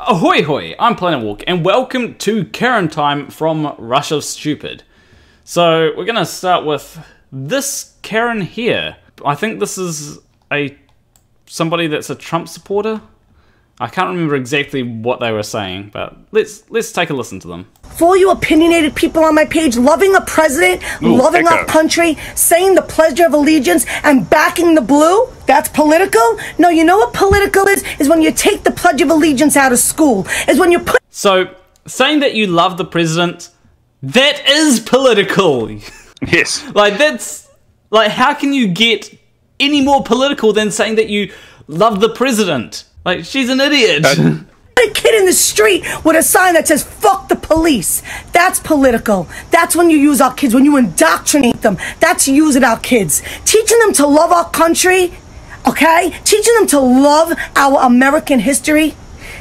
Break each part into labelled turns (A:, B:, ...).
A: Ahoy hoy, I'm Planarwalk, and welcome to Karen Time from Russia Stupid. So, we're gonna start with this Karen here. I think this is somebody that's a Trump supporter. I can't remember exactly what they were saying, but let's take a listen to them.
B: For all you opinionated people on my page, loving a president, loving our country, saying the Pledge of Allegiance, and backing the blue, that's political? No, you know what political is? Is when you take the Pledge of Allegiance out of school. Is when you put...
A: So, saying that you love the president, that is political.
C: Yes.
A: That's... Like, how can you get any more political than saying that you love the president? Like, she's an idiot.
B: A kid in the street with a sign that says, fuck the police. That's political. That's when you use our kids, when you indoctrinate them. That's using our kids. Teaching them to love our country, okay? Teaching them to love our American history.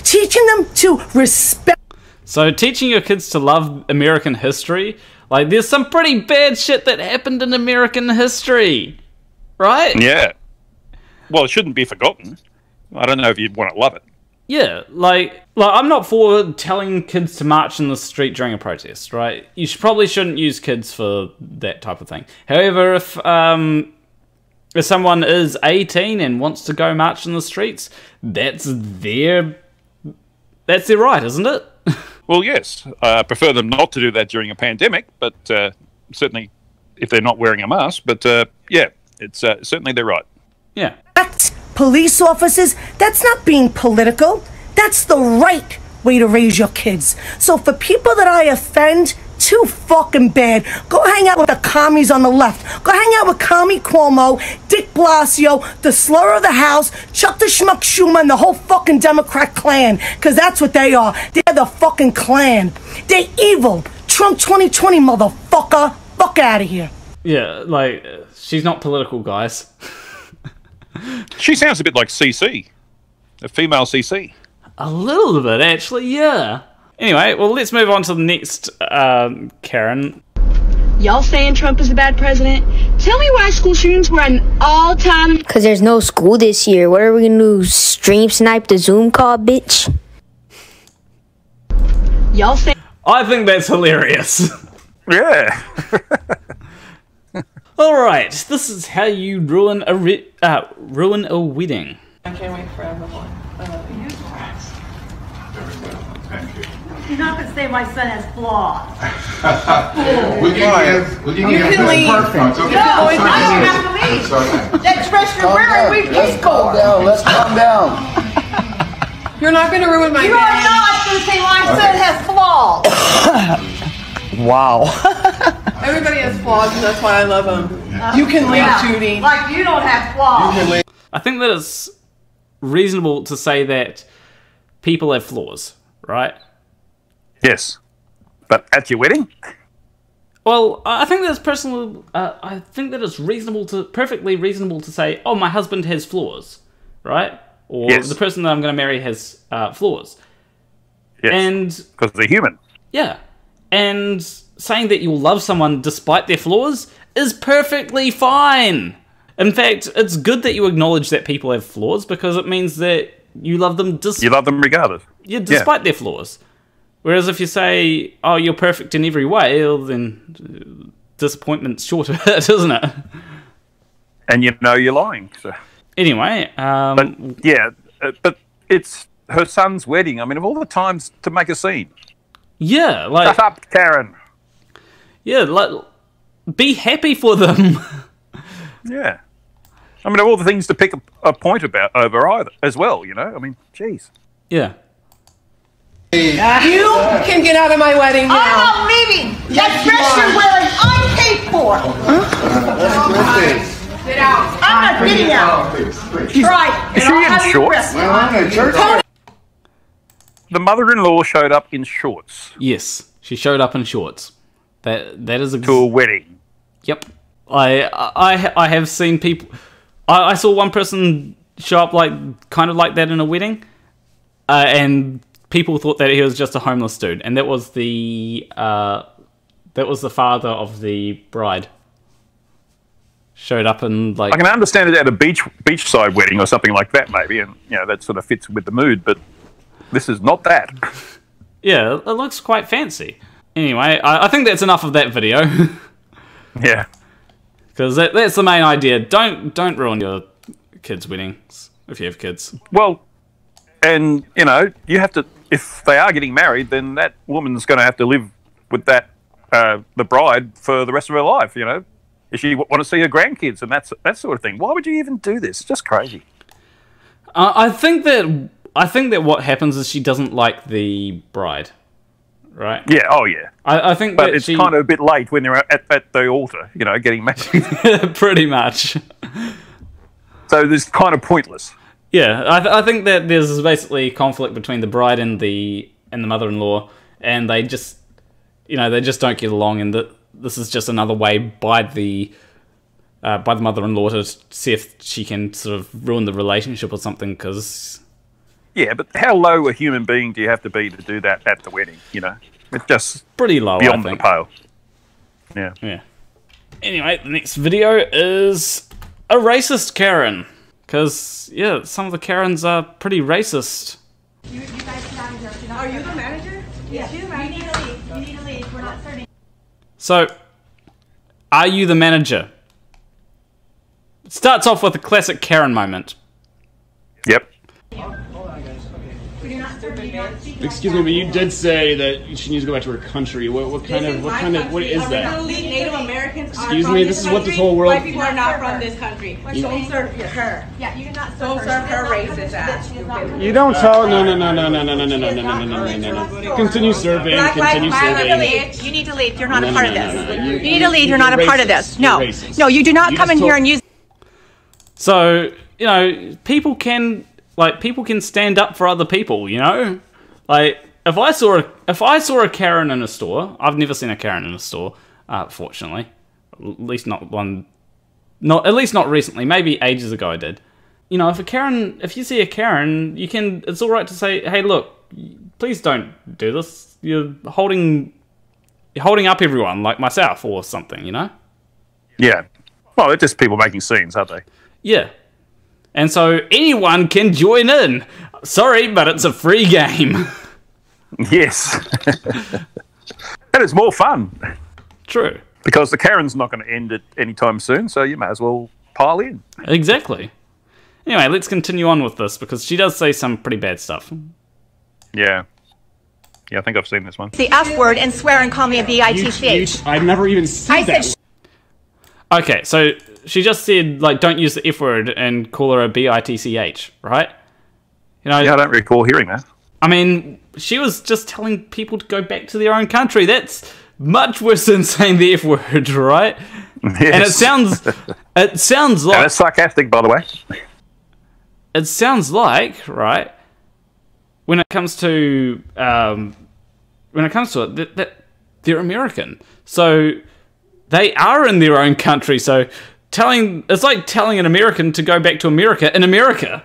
B: Teaching them to respect.
A: So, teaching your kids to love American history, like, there's some pretty bad shit that happened in American history, right?
C: Yeah. Well, it shouldn't be forgotten. I don't know if you'd want to love it.
A: Yeah, like I'm not for telling kids to march in the street during a protest, right? You probably shouldn't use kids for that type of thing. However, if someone is 18 and wants to go march in the streets, that's their right, isn't it?
C: Well, yes. I prefer them not to do that during a pandemic, but certainly if they're not wearing a mask. But yeah, it's certainly their right.
A: Yeah.
B: Police officers, that's not being political. That's the right way to raise your kids. So for people that I offend, too fucking bad. Go hang out with the commies on the left. Go hang out with Commie Cuomo, Dick Blasio, the slur of the house, Chuck the Schmuck Schumer, and the whole fucking Democrat clan. Because that's what they are. They're the fucking clan. They're evil. Trump 2020, motherfucker. Fuck out of here.
A: Yeah, like, she's not political, guys.
C: She sounds a bit like CC, a female CC.
A: A little bit, actually, yeah. Anyway, well, let's move on to the next Karen.
D: Y'all saying Trump is a bad president? Tell me why school shootings were an all-time...
E: Because there's no school this year. What are we going to do, stream snipe the Zoom call, bitch?
D: Y'all say...
A: I think that's hilarious.
C: Yeah.
A: Alright, this is how you ruin a wedding.
F: I can't wait forever.
G: You're not going to say my son has flaws.
H: We can leave.
G: No, I don't have to leave. That dress you're wearing, we paid for.
H: Let's calm down.
F: You're not going to ruin my
G: You are not going to say my son has flaws.
H: Wow.
F: Everybody has flaws, and that's why I love them. You can leave, Judy.
G: Like you don't have flaws.
A: I think that it's reasonable to say that people have flaws, right?
C: Yes. But at your wedding?
A: Well, I think that it's personal. I think that it's perfectly reasonable to say, "Oh, my husband has flaws," right? Or
C: yes.
A: The person that I'm going to marry has flaws.
C: Yes.
A: And
C: because they're human.
A: Yeah, and saying that you'll love someone despite their flaws is perfectly fine. In fact, it's good that you acknowledge that people have flaws because it means that you love them.
C: You love them regardless.
A: Yeah, despite their flaws. Whereas if you say, "Oh, you're perfect in every way," well, then disappointment's sure to hurt, isn't it?
C: And you know you're lying. So.
A: Anyway,
C: but yeah, but it's her son's wedding. I mean, of all the times to make a scene.
A: Yeah, like
C: shut up, Karen.
A: Yeah, like be happy for them.
C: Yeah, I mean, of all the things to pick a point about over either as well. You know, I mean, jeez.
A: Yeah.
F: You can get out of my wedding now.
G: I'm not leaving. That dress you're wearing, I'm paid for.
F: Get out.
G: I'm not getting out. Try it.
C: Is she in shorts? The mother-in-law showed up in shorts.
A: Yes, she showed up in shorts. That is
C: to a wedding.
A: Yep. I have seen people. I saw one person show up kind of like that in a wedding, and people thought that he was just a homeless dude, and that was the father of the bride. Showed up and
C: I can understand it at a beachside wedding or something like that, maybe, and that sort of fits with the mood. But This is not that.
A: Yeah, it looks quite fancy. Anyway, I think that's enough of that video.
C: Yeah.
A: Because that's the main idea. Don't ruin your kids' weddings if you have kids.
C: Well, and, you know, you have to... If they are getting married, then that woman's going to have to live with that, the bride, for the rest of her life, you know? If she want to see her grandkids and that sort of thing. Why would you even do this? It's just crazy.
A: I think that what happens is she doesn't like the bride, right?
C: Yeah, oh yeah.
A: I think
C: but
A: that
C: it's kind of a bit late when they're at the altar, you know, getting married.
A: Pretty much.
C: So this kind of pointless.
A: Yeah, I think that there's basically conflict between the bride and the mother-in-law, and they just, you know, they just don't get along, and this is just another way by the mother-in-law to see if she can sort of ruin the relationship or something, because...
C: Yeah, but how low a human being do you have to be to do that at the wedding, you know? It's just
A: pretty low,
C: beyond
A: I think.
C: the pale. Yeah.
A: Yeah. Anyway, the next video is a racist Karen. Because, yeah, some of the Karens are pretty racist.
G: You guys get out of here. Are you the manager? Yes. You need to leave. You need to leave. We're not starting.
A: So, are you the manager? It starts off with a classic Karen moment.
C: Yep.
I: Excuse me, but you did say that she needs to go back to her country. What is that?
G: Native Americans.
I: Excuse me, this is what this whole world.
G: White people are not from this country. Don't serve her. Yeah, you do not serve her racist ass.
I: You don't tell. No. Continue serving. Continue serving.
G: You need to leave. You're not a part of this. You need to leave. You're not a part of this. No, you do not come in here and use.
A: So, you know, people can stand up for other people, you know? Like, if I saw a Karen in a store, I've never seen a Karen in a store, fortunately. At least not recently, maybe ages ago I did. You know, if you see a Karen, it's alright to say, hey look, please don't do this. You're holding up everyone, like myself or something, you know?
C: Yeah. Well, they're just people making scenes, aren't they?
A: Yeah. And so anyone can join in. Sorry, but it's a free game.
C: Yes. And it's more fun.
A: True.
C: Because the Karen's not going to end it anytime soon, so you may as well pile in.
A: Exactly. Anyway, let's continue on with this, because she does say some pretty bad stuff.
C: Yeah. Yeah, I think I've seen this one.
G: The F word and swear and call me a bitch.
I: I've never even seen that.
A: Okay, so she just said, like, don't use the F word and call her a bitch, right? You know,
C: yeah, I don't recall hearing that.
A: I mean, she was just telling people to go back to their own country. That's much worse than saying the F word, right?
C: Yes.
A: And it sounds like...
C: And that's sarcastic, by the way.
A: It sounds like, right, when it comes to it, that they're American. So they are in their own country, so it's like telling an American to go back to America in America.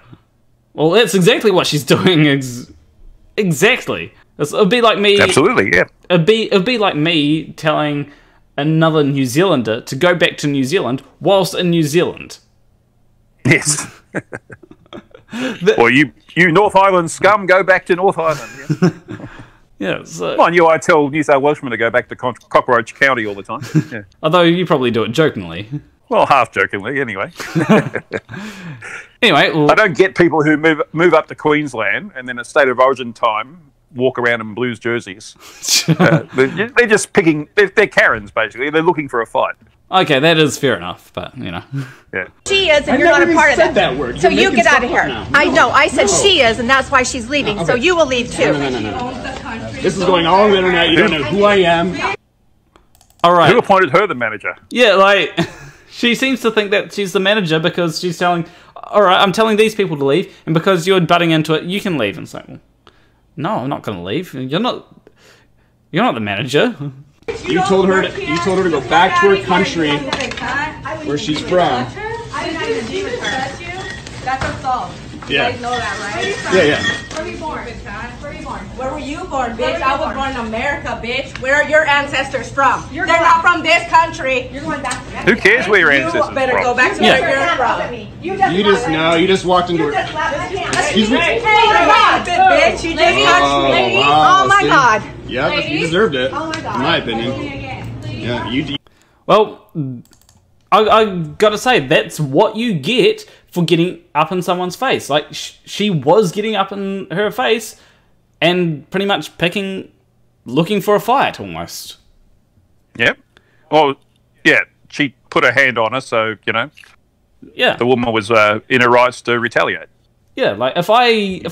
A: Well, that's exactly what she's doing. Exactly. It'd be like me.
C: Absolutely, yeah.
A: It'd be like me telling another New Zealander to go back to New Zealand whilst in New Zealand.
C: Yes. Or you North Island scum, go back to North Island. Yeah.
A: Yeah, so...
C: Mind you, I tell New South Welshmen to go back to Cockroach County all the time. Yeah.
A: Although you probably do it jokingly.
C: Well, half jokingly, anyway.
A: Anyway, well...
C: I don't get people who move up to Queensland and then at State of Origin time walk around in Blues jerseys. They're just picking... They're Karens, basically. They're looking for a fight.
A: Okay, that is fair enough, but, you know.
C: Yeah.
G: She is, and you're not a part of it.
I: That word.
G: So you get out of here. I know. I said she is, and that's why she's leaving. Okay. So you will leave too.
I: No. This is going all on the internet. You don't know who I am.
A: All right.
C: Who appointed her the manager?
A: Yeah, like, she seems to think that she's the manager because she's telling, all right, I'm telling these people to leave, and because you're butting into it, you can leave. And it's like, well, no, I'm not going to leave. You're not the manager.
I: You told her to go back to her country where she's from.
G: I did not even do with her. That's assault.
I: Yeah.
G: You guys know that, right?
I: Yeah.
G: Where were you born? Where were you you born, bitch? I was born in America, bitch. Where are your ancestors from? They're not from this country. You're going back to
C: Who cares where your ancestors are from?
G: You better go back to where you're from.
I: You just walked into it. Excuse me.
G: Hey, bitch, you just touched me. Oh my God.
I: Yeah, you deserved it. Oh my God. In my opinion. Yeah, you.
A: Well, I gotta say, that's what you get for getting up in someone's face. Like, she was getting up in her face and pretty much looking for a fight, almost.
C: Yep. Well, yeah, she put her hand on her, so, you know.
A: Yeah.
C: The woman was in her rights to retaliate.
A: Yeah, like,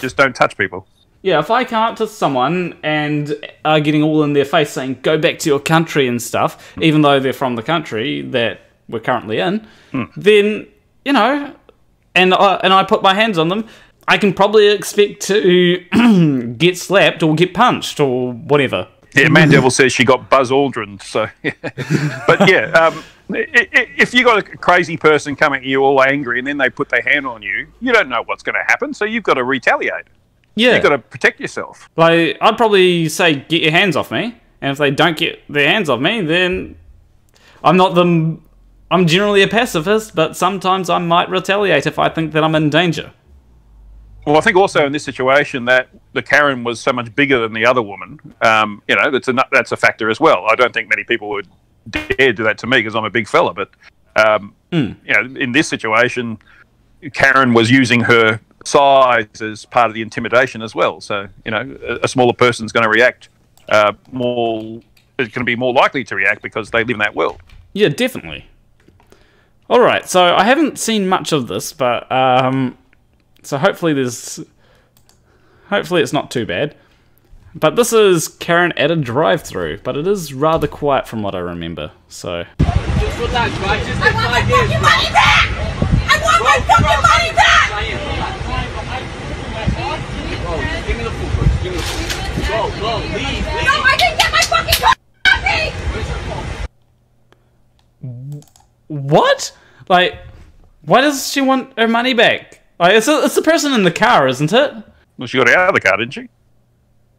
C: just don't touch people.
A: Yeah, if I come up to someone and are getting all in their face saying, go back to your country and stuff, even though they're from the country that we're currently in, then, you know, and I put my hands on them, I can probably expect to get slapped or get punched or whatever.
C: Yeah, Man-Devil says she got Buzz Aldrin, so... But yeah, if you got a crazy person come at you all angry and then they put their hand on you, you don't know what's going to happen, so you've got to retaliate.
A: Yeah.
C: You've got to protect yourself.
A: Like, I'd probably say, get your hands off me, and if they don't get their hands off me, then I'm generally a pacifist, but sometimes I might retaliate if I think that I'm in danger.
C: Well, I think also in this situation that the Karen was so much bigger than the other woman. You know, that's a factor as well. I don't think many people would dare do that to me because I'm a big fella. But you know, in this situation, Karen was using her size as part of the intimidation as well. So you know, a smaller person's going to react more. Is going to be more likely to react because they live in that world.
A: Yeah, definitely. All right, so I haven't seen much of this, but so hopefully it's not too bad. But this is Karen at a drive-thru, but it is rather quiet from what I remember. So.
J: Just relax, right? Just I want my fucking money back! I want my fucking money back! Give me the food, bro. Give me the food. Go, leave. No, I didn't get my fucking coffee!
A: What? Like, why does she want her money back? Like, it's the person in the car, isn't it?
C: Well, she got out of the car, didn't she?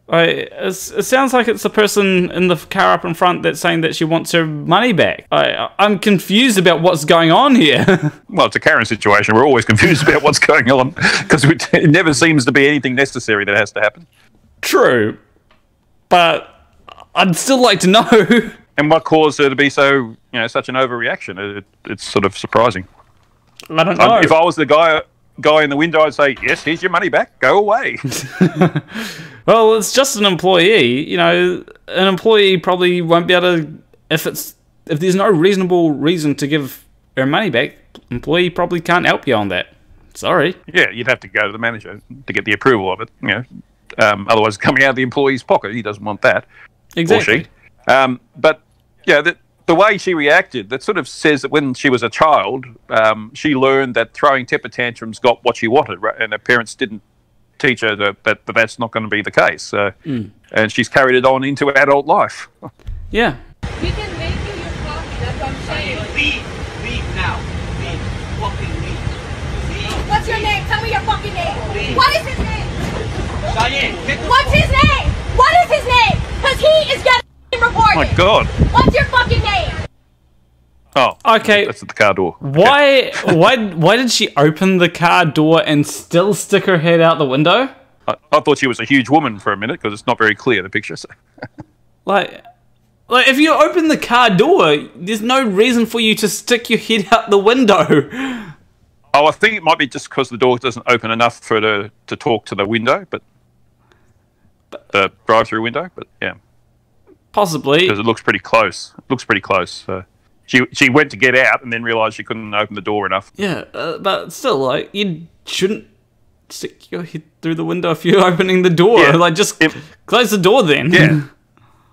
A: It sounds like it's the person in the car up in front that's saying that she wants her money back. I'm confused about what's going on here.
C: Well, it's a Karen situation. We're always confused about what's going on because it never seems to be anything necessary that has to happen.
A: True. But I'd still like to know.
C: And what caused her to be so, you know, such an overreaction? It's sort of surprising.
A: I don't know.
C: If I was the guy in the window, I'd say, yes, here's your money back. Go away.
A: Well, it's just an employee. You know, an employee probably won't be able to, if there's no reasonable reason to give her money back, employee probably can't help you on that. Sorry.
C: Yeah, you'd have to go to the manager to get the approval of it. You know, otherwise, it's coming out of the employee's pocket. He doesn't want that.
A: Exactly.
C: Or she. But yeah, the way she reacted, that sort of says that when she was a child, she learned that throwing temper tantrums got what she wanted, right? And her parents didn't teach her that that's not going to be the case. And she's carried it on into adult life.
A: Yeah.
J: We can make you your coffee, that's what I'm saying. Leave now. Leave. Fucking leave.
G: What's your name? Tell me your fucking name.
J: Leave.
G: What is his name?
J: Cheyenne,
G: what's his name? What is his name? Because he is getting reported.
C: Oh my God.
G: What's your fucking name?
C: Oh,
A: okay.
C: That's at the car door.
A: Why did she open the car door and still stick her head out the window?
C: I thought she was a huge woman for a minute because it's not very clear, the picture. So.
A: Like if you open the car door, there's no reason for you to stick your head out the window.
C: Oh, I think it might be just because the door doesn't open enough for her to talk to the window, but the drive-through window. But yeah,
A: possibly
C: because it looks pretty close. It looks pretty close. So. She went to get out and then realised she couldn't open the door enough.
A: Yeah, but still, like, you shouldn't stick your head through the window if you're opening the door.
C: Yeah.
A: Like, just close the door then.
C: Yeah.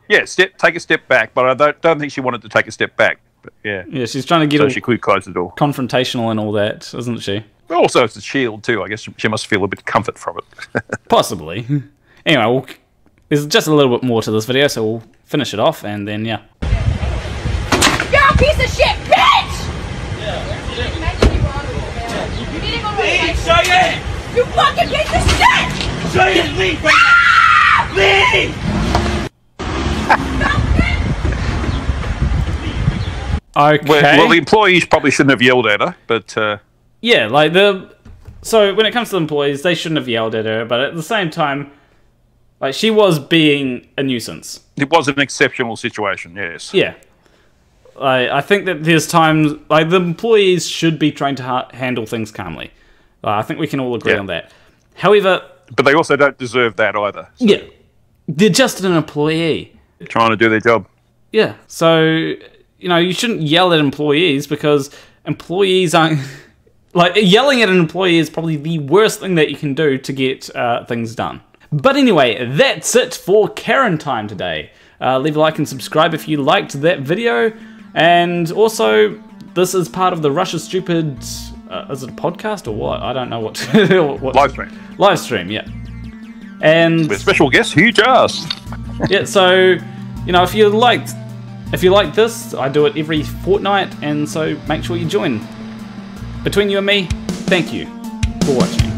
C: Yeah, take a step back, but I don't think she wanted to take a step back. But yeah.
A: Yeah, she's trying to get
C: so she could close the door.
A: Confrontational and all that, isn't she?
C: Also, it's a shield too. I guess she must feel a bit of comfort from it.
A: Possibly. Anyway, there's just a little bit more to this video, so we'll finish it off and then, yeah.
G: You're a piece of shit, bitch!
J: Leave, Cheyenne!
G: You fucking piece of shit!
J: Cheyenne, leave right now! Leave! me!
A: Okay.
C: Well, the employees probably shouldn't have yelled at her, but
A: yeah, like so when it comes to the employees, they shouldn't have yelled at her, but at the same time, like, she was being a nuisance.
C: it was an exceptional situation. Yes.
A: Yeah. I think that there's times, like, the employees should be trained to handle things calmly. I think we can all agree on that. However...
C: But they also don't deserve that either. So.
A: Yeah. They're just an employee.
C: They're trying to do their job.
A: Yeah. So, you know, you shouldn't yell at employees because employees aren't... Like, yelling at an employee is probably the worst thing that you can do to get things done. But anyway, that's it for Karen Time today. Leave a like and subscribe if you liked that video. And also, this is part of the Russia Stupid... is it a podcast or what? I don't know what... what
C: Live stream.
A: Live stream, yeah. And...
C: with special guest, Hugh Jarsz.
A: Yeah, so, you know, if you like this, I do it every fortnight, and so make sure you join. Between you and me, thank you for watching.